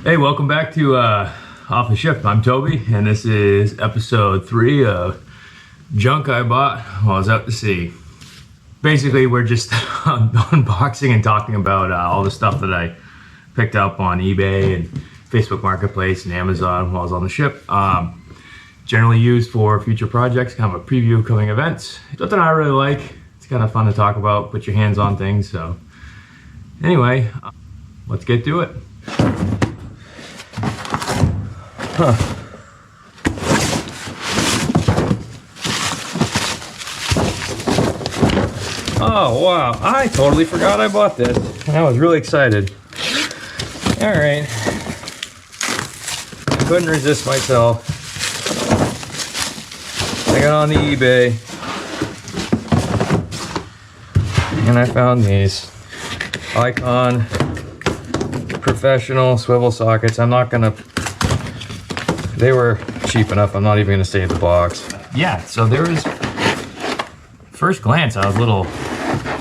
Hey, welcome back to Off the Ship. I'm Toby, and this is episode 3 of junk I bought while I was out to sea. Basically, we're just unboxing and talking about all the stuff that I picked up on eBay and Facebook Marketplace and Amazon while I was on the ship. Generally used for future projects, kind of a preview of coming events. Something I really like. It's kind of fun to talk about, put your hands on things. So anyway, let's get to it. Huh. Oh wow, I totally forgot I bought this and I was really excited. All right, I couldn't resist myself. I got on the eBay and I found these Icon professional swivel sockets. They were cheap enough, I'm not even gonna save the box. Yeah, so there was, first glance I was a little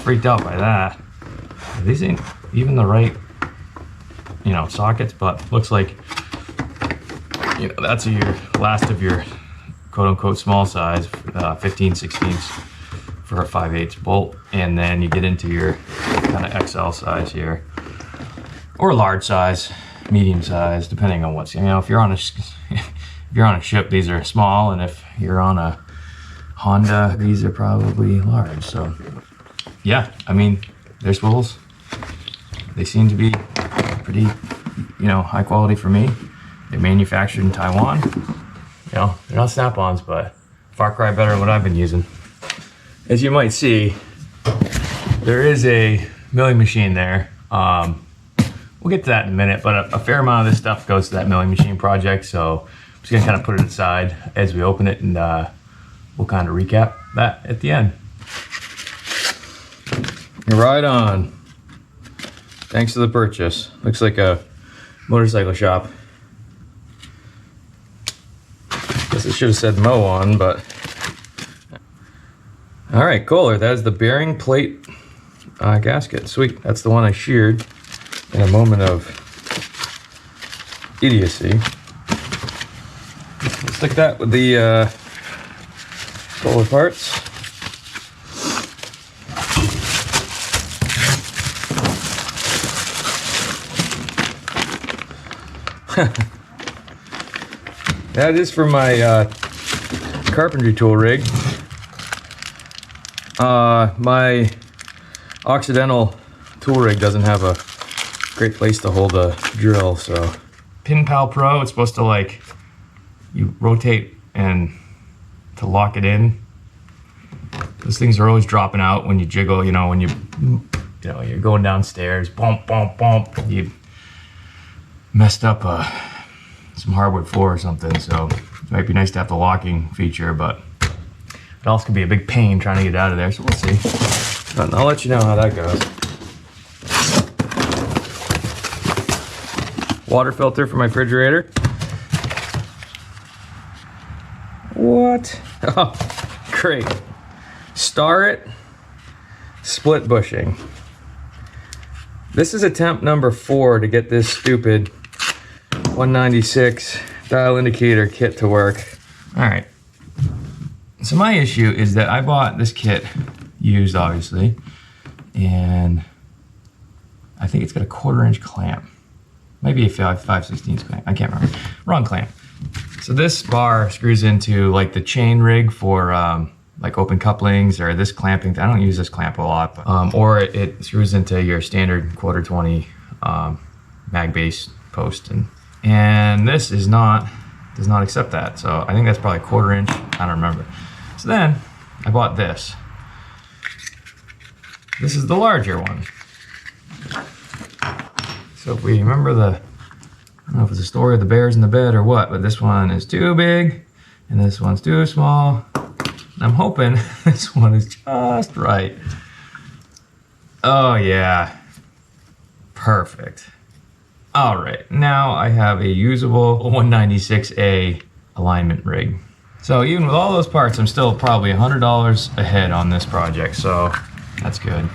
freaked out by that. These ain't even the right, sockets, but looks like, that's your last of your quote unquote small size, 15/16 for a 5/8 bolt. And then you get into your kind of XL size here, or large size, medium size, depending on what's, if you're on a ship, these are small, and if you're on a Honda, these are probably large. So yeah, they're swivels. They seem to be pretty, high quality for me. They're manufactured in Taiwan. They're not snap-ons, but far cry better than what I've been using. As you might see, there is a milling machine there. We'll get to that in a minute, but a fair amount of this stuff goes to that milling machine project, so I'm just gonna kind of put it aside as we open it, and we'll kind of recap that at the end. Right on. Thanks for the purchase. Looks like a motorcycle shop. Guess it should have said Mo on, but. All right, Kohler, that is the bearing plate gasket. Sweet, that's the one I sheared in a moment of idiocy. Let's stick that with the Kohler parts. That is for my carpentry tool rig. My Occidental tool rig doesn't have a great place to hold a drill, so PINPAL Pro, it's supposed to you rotate and to lock it in. Those things are always dropping out when you jiggle, when you're going downstairs, bump, bump, bump, you messed up some hardwood floor or something, so it might be nice to have the locking feature, but it also can be a big pain trying to get out of there, so we'll see. But I'll let you know how that goes. Water filter for my refrigerator. What? Oh, great. Starrett split bushing. This is attempt number 4 to get this stupid 196 dial indicator kit to work. All right. So my issue is that I bought this kit used, obviously, and I think it's got a 1/4" clamp. Maybe a 5/16 clamp, I can't remember. Wrong clamp. So this bar screws into the chain rig for open couplings, or this clamping. I don't use this clamp a lot, but, or it screws into your standard 1/4 mag base post, and this does not accept that. So I think that's probably 1/4". I don't remember. So then I bought this. This is the larger one. So if we remember I don't know if it's the story of the bears in the bed or what, but this one is too big and this one's too small. And I'm hoping this one is just right. Oh yeah, perfect. All right, now I have a usable 196A alignment rig. So even with all those parts, I'm still probably $100 ahead on this project, so that's good.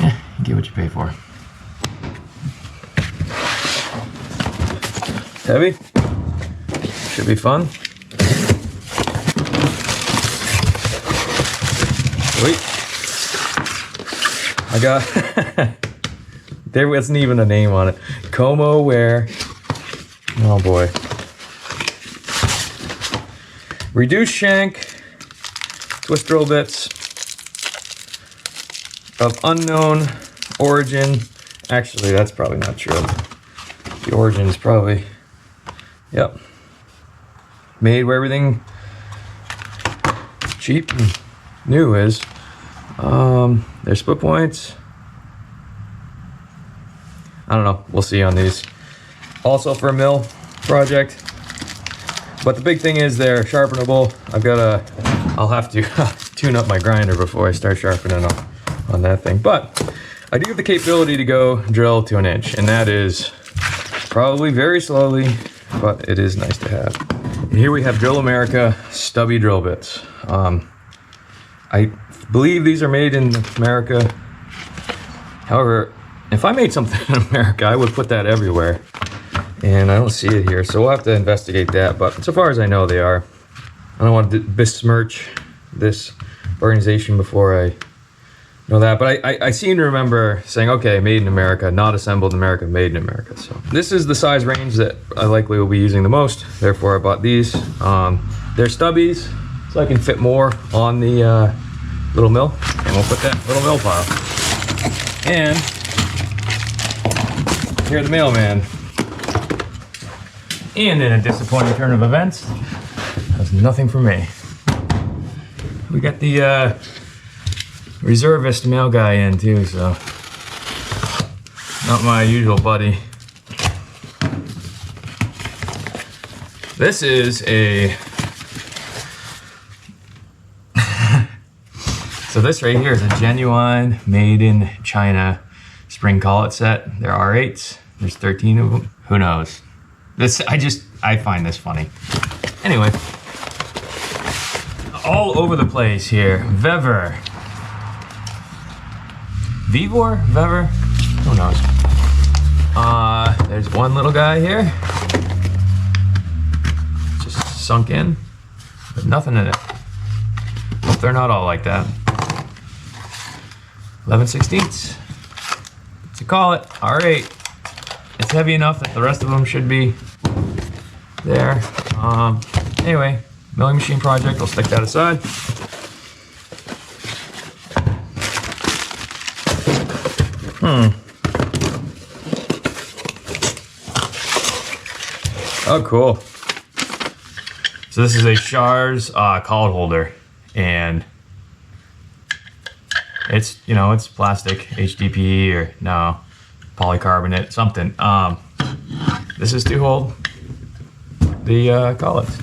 Yeah, you get what you pay for. heavy. Should be fun. Wait. I got... There wasn't even a name on it. COMOWARE. Oh boy. Reduced shank. Twist drill bits. Of unknown origin. Actually, that's probably not true. The origin is probably... Yep. Made where everything cheap and new is. There's split points. I don't know. We'll see on these. Also for a mill project. But the big thing is they're sharpenable. I'll have to tune up my grinder before I start sharpening up on that thing. But I do have the capability to go drill to 1 inch, and that is probably very slowly, but it is nice to have. And here we have Drill America stubby drill bits. I believe these are made in America. However, if I made something in America, I would put that everywhere. And I don't see it here, so we'll have to investigate that. But so far as I know, they are. I don't want to besmirch this organization before I know that. But I seem to remember saying, okay, made in America, not assembled in America, made in America. So this is the size range that I likely will be using the most. Therefore, I bought these. They're stubbies, so I can fit more on the little mill. And we'll put that little mill pile. And here's the mailman. And in a disappointing turn of events, that's nothing for me. We got the reservist mail guy in too, so not my usual buddy. This is a so this right here is a genuine made in China spring collet set. They're R8s. There's 13 of them. Who knows? This I find this funny. Anyway, all over the place here. VEVOR. VEVOR? VEVOR? Who knows? There's one little guy here. Just sunk in. With nothing in it. Hope they're not all like that. 11/16. It's a Collet. R8. It's heavy enough that the rest of them should be there. Anyway, milling machine project. I'll stick that aside. Oh, cool. So this is a Shears collet holder, and it's, you know, it's plastic, HDPE or no, polycarbonate, something. This is to hold the collets.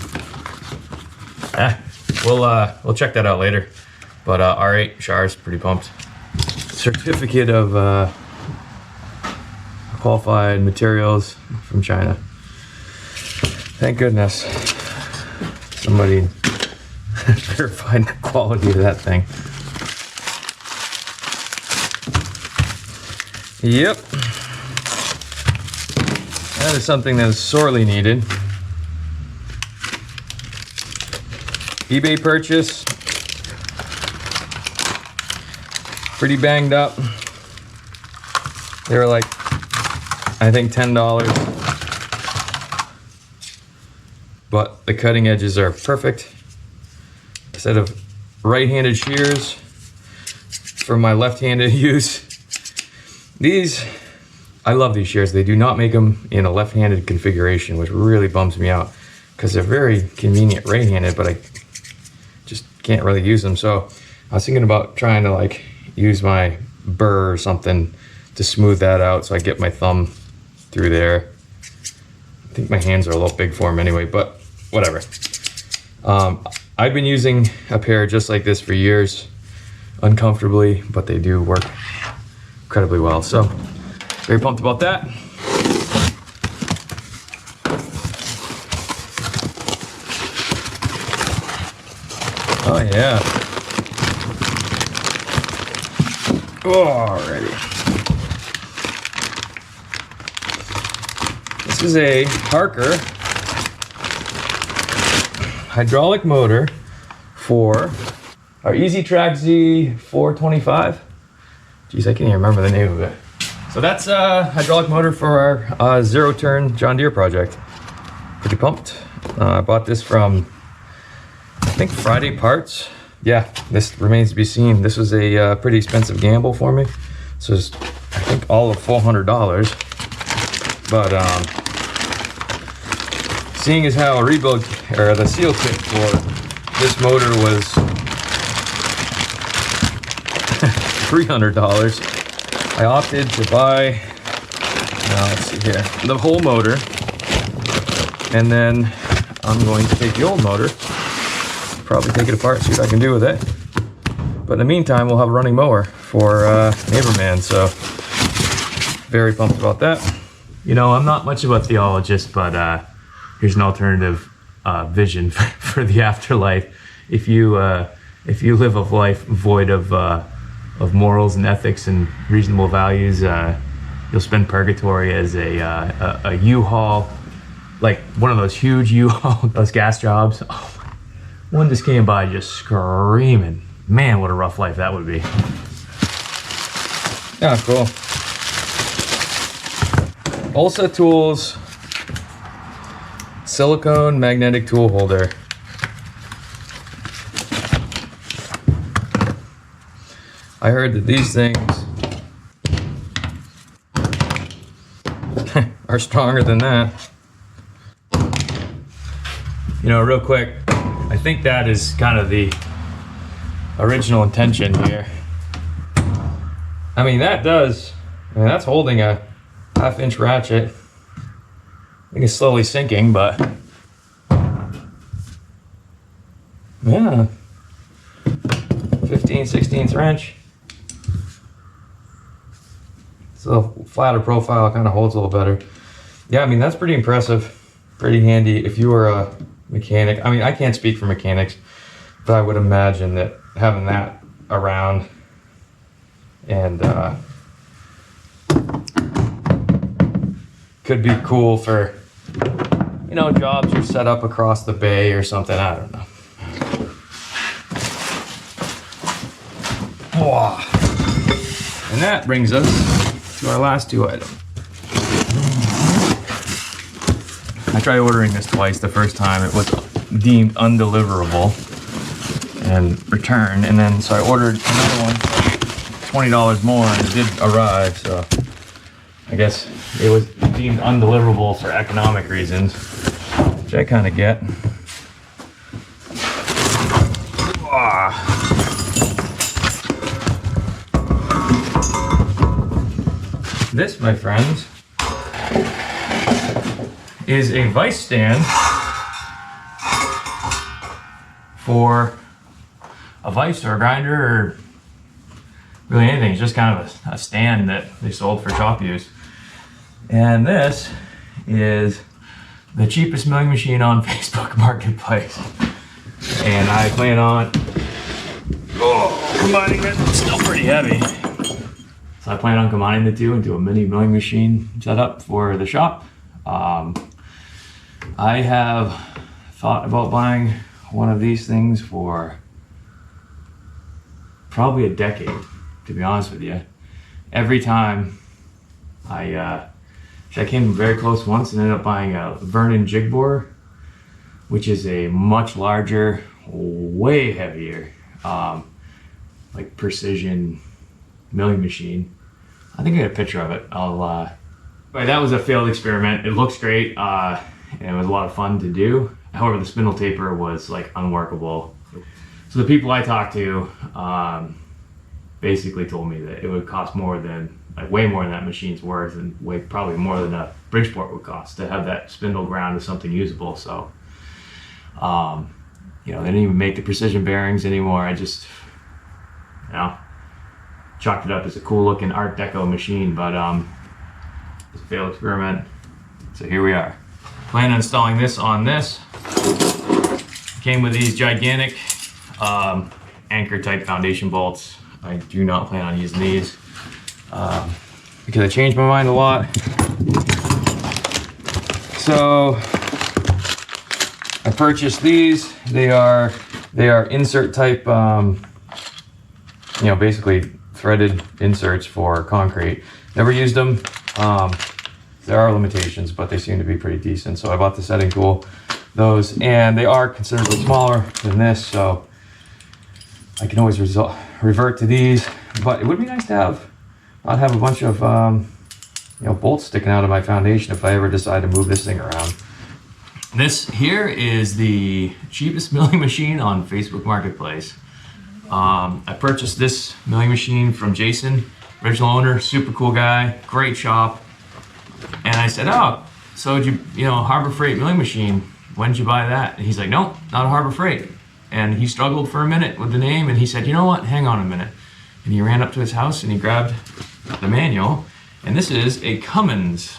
We'll check that out later. But R8 Shears, pretty pumped. Certificate of qualified materials from China. Thank goodness somebody verified the quality of that thing. Yep. That is something that is sorely needed. eBay purchase. Pretty banged up. They were like, I think $10. But the cutting edges are perfect. Instead of right-handed shears for my left-handed use. These, I love these shears. They do not make them in a left-handed configuration, which really bums me out because they're very convenient right-handed, but I just can't really use them. So I was thinking about trying to like use my burr or something to smooth that out so I get my thumb through there. I think my hands are a little big for them anyway, but whatever. I've been using a pair just like this for years, uncomfortably, but they do work incredibly well. So very pumped about that. Oh yeah. Alrighty. This is a Parker hydraulic motor for our Easy Track Z 425. Geez, I can't even remember the name of it. So that's a hydraulic motor for our zero-turn John Deere project. Pretty pumped. I bought this from, I think, Friday Parts. Yeah, this remains to be seen. This was a pretty expensive gamble for me. This was, I think, all of $400. But seeing as how a rebuild, or the seal kit for this motor was $300, I opted to buy, now let's see here, the whole motor, and then I'm going to take the old motor, probably take it apart, see what I can do with it. But in the meantime, we'll have a running mower for Neighborman, so very pumped about that. You know, I'm not much of a theologist, but here's an alternative vision for the afterlife. If you live a life void of morals and ethics and reasonable values, you'll spend purgatory as a U-Haul, like one of those huge U-Haul, those gas jobs. Oh, one just came by just screaming. Man, what a rough life that would be. Yeah, cool. Olsa Tools silicone magnetic tool holder. I heard that these things are stronger than that. You know, real quick, I think that is kind of the original intention here. I mean, that's holding a 1/2-inch ratchet. I think it's slowly sinking, but yeah, 15/16 wrench. So flatter profile kind of holds a little better. Yeah, I mean, that's pretty impressive, pretty handy if you were a mechanic. I mean, I can't speak for mechanics, but I would imagine that having that around and could be cool for, you know, jobs are set up across the bay or something. I don't know. Wow. And that brings us to our last two items. I tried ordering this twice. The first time it was deemed undeliverable and returned, and then so I ordered another one for $20 more, and it did arrive. So I guess it was deemed undeliverable for economic reasons, which I kind of get. This, my friends, is a vise stand for a vise or a grinder or really anything. It's just kind of a stand that they sold for shop use. And this is the cheapest milling machine on Facebook Marketplace. And I plan on combining it. It's still pretty heavy. So I plan on combining the two into a mini milling machine setup for the shop. I have thought about buying one of these things for probably a decade, to be honest with you. Every time I came very close once and ended up buying a Vernon jig borer, which is a much larger, way heavier, like precision milling machine. I think I got a picture of it. But that was a failed experiment. It looks great, and it was a lot of fun to do. However, the spindle taper was like unworkable. So the people I talked to basically told me that it would cost more than, like way more than that machine's worth, and probably more than a Bridgeport would cost to have that spindle ground to something usable. So, you know, they didn't even make the precision bearings anymore. I just, you know, chalked it up as a cool looking Art Deco machine, but it's a failed experiment. So here we are. Plan on installing this on this. Came with these gigantic anchor type foundation bolts. I do not plan on using these because I changed my mind a lot. So I purchased these. They are insert type, you know, basically threaded inserts for concrete. Never used them. There are limitations, but they seem to be pretty decent. So I bought the setting tool, those, and they are considerably smaller than this, so I can always revert to these. But it would be nice to not have a bunch of you know, bolts sticking out of my foundation if I ever decide to move this thing around. This here is the cheapest milling machine on Facebook Marketplace. I purchased this milling machine from Jason, original owner, super cool guy, great shop. And I said, oh, so did you know, Harbor Freight milling machine, when did you buy that? And he's like, nope, not a Harbor Freight. And he struggled for a minute with the name, and he said, you know what, hang on a minute. And he ran up to his house and he grabbed the manual, and this is a Cummins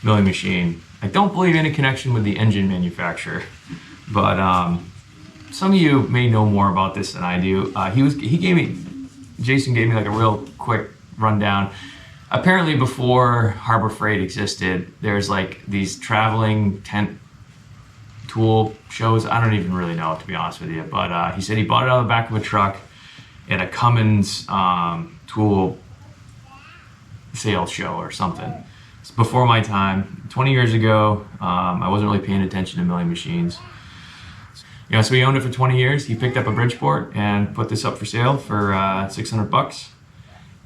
milling machine. I don't believe any connection with the engine manufacturer, but some of you may know more about this than I do. Jason gave me like a real quick rundown. Apparently before Harbor Freight existed, there's like these traveling tent tool shows. I don't even really know, to be honest with you, but he said he bought it out of the back of a truck at a Cummins tool sales show or something. It's before my time, 20 years ago. I wasn't really paying attention to milling machines. You know, so he owned it for 20 years. He picked up a Bridgeport and put this up for sale for 600 bucks.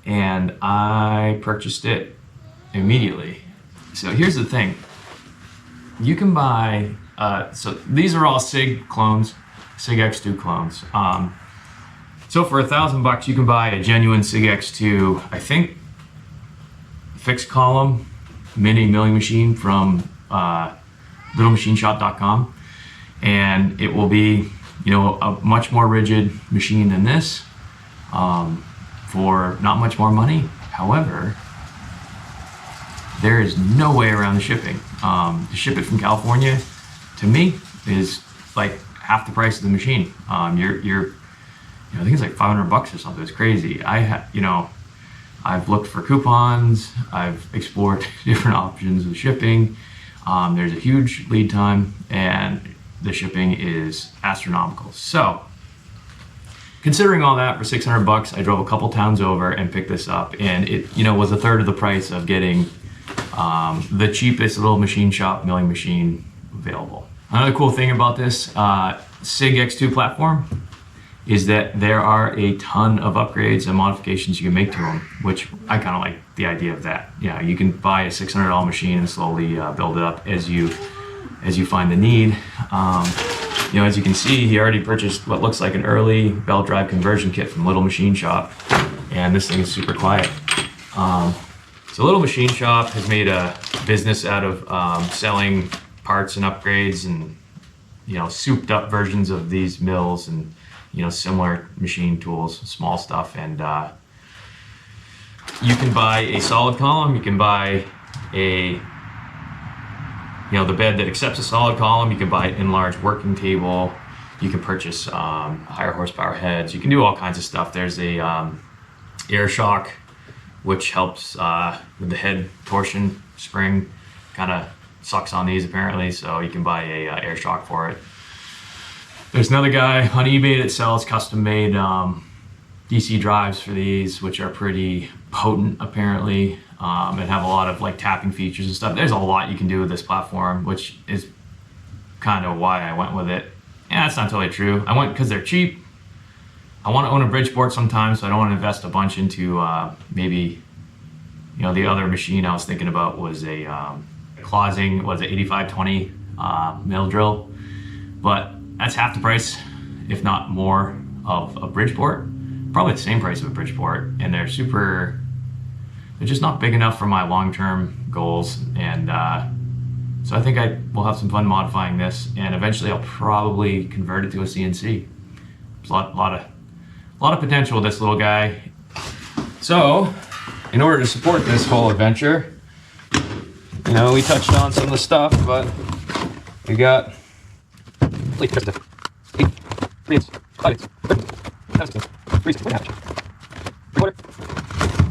And I purchased it immediately. So here's the thing. You can buy, so these are all Sieg clones, Sieg X2 clones. So for $1,000 you can buy a genuine Sieg X2, I think, fixed column mini milling machine from littlemachineshop.com. And it will be, you know, a much more rigid machine than this for not much more money. However, there is no way around the shipping. To ship it from California, to me, is like half the price of the machine. I think it's like 500 bucks or something. It's crazy. You know, I've looked for coupons. I've explored different options of shipping. There's a huge lead time, and the shipping is astronomical. So, considering all that, for 600 bucks, I drove a couple towns over and picked this up, and it, you know, was a third of the price of getting the cheapest little machine shop milling machine available. Another cool thing about this Sieg X2 platform is that there are a ton of upgrades and modifications you can make to them, which I kind of like the idea of that. Yeah, you can buy a $600 machine and slowly build it up as you find the need. You know, as you can see, he already purchased what looks like an early belt drive conversion kit from Little Machine Shop, and this thing is super quiet. So Little Machine Shop has made a business out of selling parts and upgrades and, you know, souped up versions of these mills and, you know, similar machine tools, small stuff. And you can buy a solid column, you can buy a, you know, the bed that accepts a solid column, you can buy an enlarged working table, you can purchase higher horsepower heads, you can do all kinds of stuff. There's a air shock, which helps with the head torsion spring, kind of sucks on these apparently, so you can buy a air shock for it. There's another guy on eBay that sells custom-made DC drives for these, which are pretty potent apparently, and have a lot of like tapping features and stuff. There's a lot you can do with this platform, which is kind of why I went with it. And that's not totally true. I went because they're cheap. I want to own a Bridgeport sometime, so I don't want to invest a bunch into maybe, you know, the other machine I was thinking about was a Clausing, was it 8520 mill drill, but that's half the price, if not more, of a Bridgeport. Probably the same price of a Bridgeport, and they're just not big enough for my long-term goals. And so I think I will have some fun modifying this, and eventually I'll probably convert it to a CNC. There's a lot of potential with this little guy. So, in order to support this whole adventure, you know, we touched on some of the stuff, but we got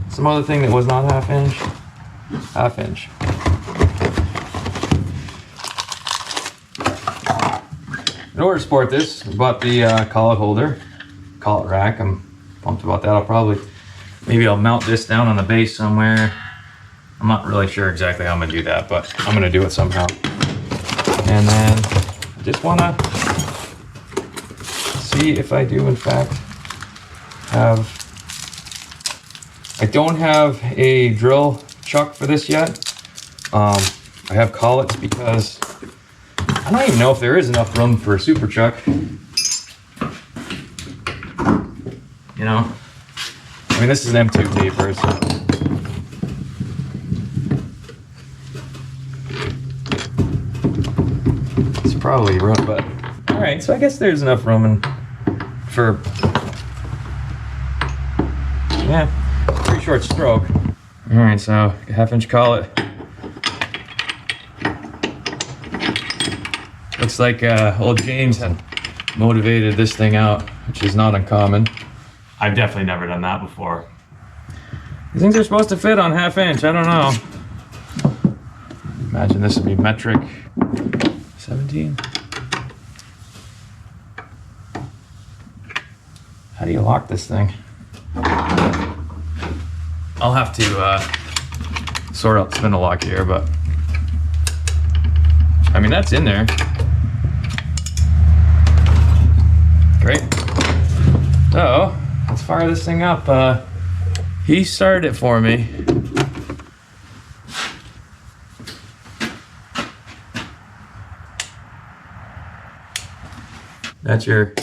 some other thing that was not half inch. order to support this, we bought the collet holder, collet rack. I'm pumped about that. Maybe I'll mount this down on the base somewhere. I'm not really sure exactly how I'm gonna do that, but I'm gonna do it somehow. And then I just wanna see if I do in fact have, I don't have a drill chuck for this yet. I have collets because I don't even know if there is enough room for a super chuck. You know, I mean, this is an M2 taper, so. It's probably room, but all right, so I guess there's enough room for, yeah, pretty short stroke. All right, so a 1/2-inch collet. Looks like old James had motivated this thing out, which is not uncommon. I've definitely never done that before. These things are supposed to fit on 1/2-inch, I don't know. Imagine this would be metric 17. How do you lock this thing? I'll have to sort out the spindle lock here, but I mean, that's in there. Great. So let's fire this thing up. He started it for me. That's your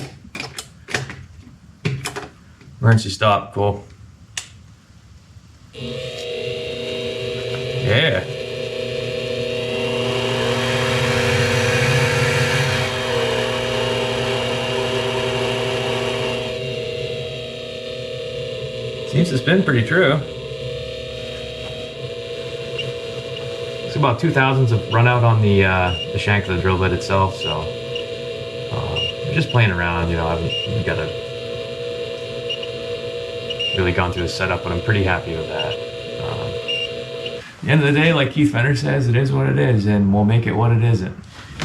emergency stop. Cool. Yeah. Seems to spin pretty true. It's about 2/1000 of runout on the shank of the drill bit itself, so I'm just playing around. You know, I haven't got really gone through the setup, but I'm pretty happy with that. At the end of the day, like Keith Fenner says, it is what it is, and we'll make it what it isn't.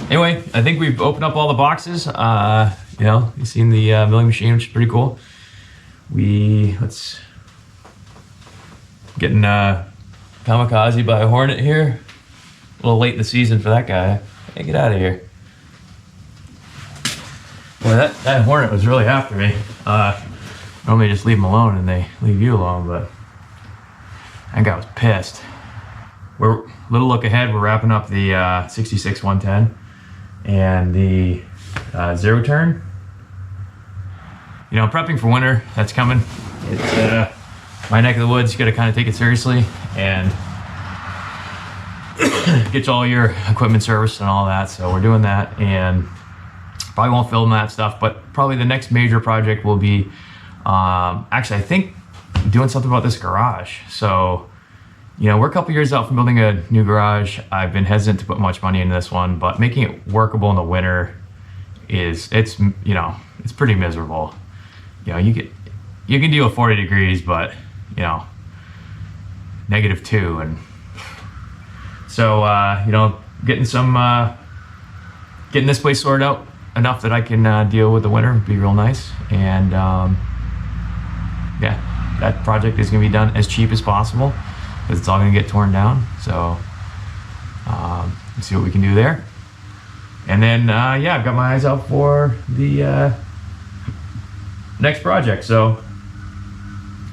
Anyway, I think we've opened up all the boxes. You know, you've seen the milling machine, which is pretty cool. Let's getting kamikaze by a Hornet here. A little late in the season for that guy. Hey, get out of here. Boy, that Hornet was really after me. Normally just leave them alone and they leave you alone, but that guy was pissed. We're little look ahead. We're wrapping up the 66 110 and the zero turn. You know, prepping for winter. That's coming. It's my neck of the woods. You got to kind of take it seriously and get all your equipment serviced and all that. So we're doing that, and probably won't film that stuff. But probably the next major project will be actually, I think, doing something about this garage. So, you know, we're a couple years out from building a new garage. I've been hesitant to put much money into this one, but making it workable in the winter it's pretty miserable. You know, you can deal with 40 degrees, but you know, -2, and so you know, getting this place sorted out enough that I can deal with the winter would be real nice. And yeah, that project is gonna be done as cheap as possible because it's all gonna get torn down. So let's see what we can do there. And then yeah, I've got my eyes out for the next project, so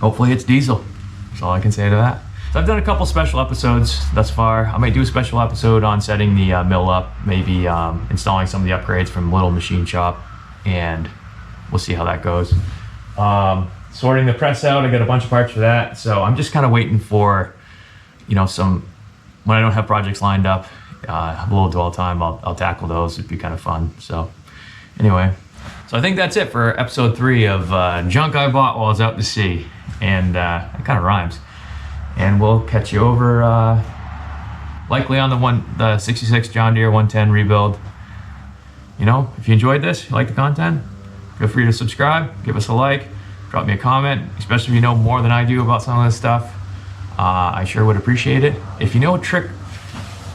hopefully it's diesel. That's all I can say to that. So I've done a couple special episodes thus far. I might do a special episode on setting the mill up, maybe installing some of the upgrades from Little Machine Shop, and we'll see how that goes. Sorting the press out, I got a bunch of parts for that, so I'm just kind of waiting for, you know, when I don't have projects lined up, a little dwell time, I'll tackle those. It'd be kind of fun. So anyway, so I think that's it for episode 3 of junk I bought while I was out to sea, and it kind of rhymes. And we'll catch you over likely on the 66 John Deere 110 rebuild. You know, if you enjoyed this, you like the content, feel free to subscribe, give us a like, drop me a comment, especially if you know more than I do about some of this stuff. I sure would appreciate it. If you know a trick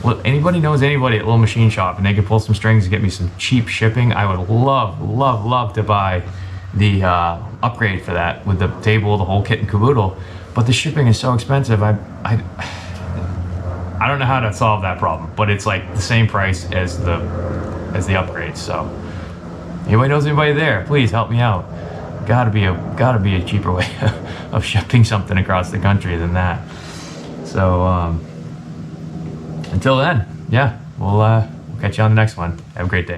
Well, anybody knows anybody at Little Machine Shop and they could pull some strings and get me some cheap shipping, I would love to buy the upgrade for that with the table, the whole kit and caboodle. But the shipping is so expensive. I don't know how to solve that problem, but it's like the same price as the upgrade. So anybody knows anybody there, please help me out. Gotta be a cheaper way of shipping something across the country than that. So until then, yeah, we'll catch you on the next one. Have a great day.